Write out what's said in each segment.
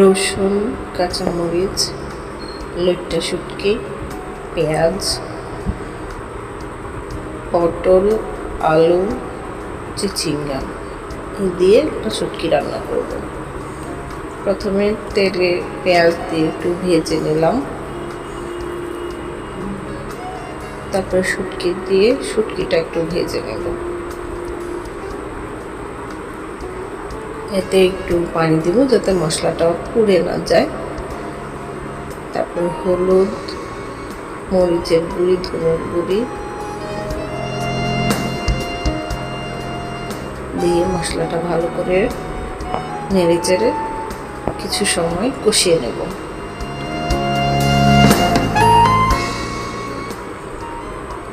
রসুন, কাঁচামরিচ, লইট্টা শুটকি, পেঁয়াজ, পটল, আলু, চিচিঙ্গা দিয়ে একটা শুটকি রান্না করব। প্রথমে তেলে পেঁয়াজ দিয়ে একটু ভেজে নিলাম, তারপরে শুটকি দিয়ে শুটকিটা একটু ভেজে নেব। এতে একটু পানি দিব যাতে মশলাটা পুড়ে না যায়। তারপর হলুদ, মরিচের গুঁড়ি, ধনের গুঁড়ি দিয়ে মশলাটা ভালো করে নেড়ে চেড়ে কিছু সময় কষিয়ে নেব।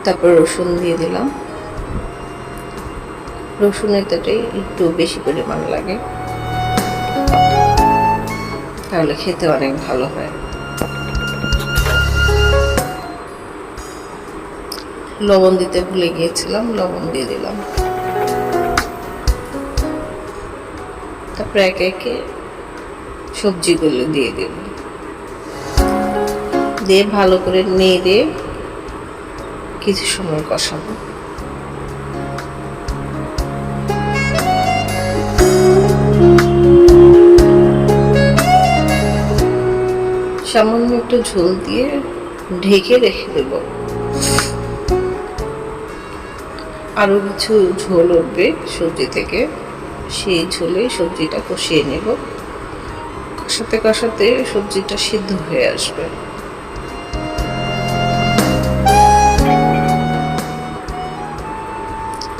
তারপর রসুন দিয়ে দিলাম। রসুনের তেটাই একটু বেশি পরিমাণ লাগে, তাহলে খেতে অনেক ভালো হয়। লবণ দিতে ভুলে গিয়েছিলাম, লবণ দিয়ে দিলাম। তারপরে একে একে সবজিগুলো দিয়ে দেব, দিয়ে ভালো করে নেড়ে কিছু সময় কষাবো। সামান্য একটু ঝোল দিয়ে ঢেকে রেখে দেব। আরো কিছু ঝোল উঠবে সবজি থেকে, সেই ঝোলে সবজিটা কষিয়ে নেব। কষাতে কষাতে সবজিটা সিদ্ধ হয়ে আসবে।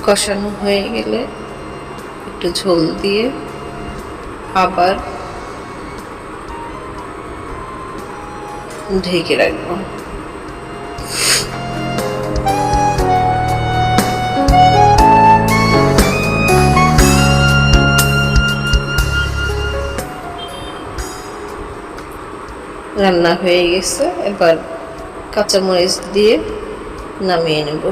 কষানো হয়ে গেলে একটু ঝোল দিয়ে আবার ঢেকে রাখবো। রান্না হয়ে গেছে, এবার কাঁচামরিচ দিয়ে নামিয়ে নেব।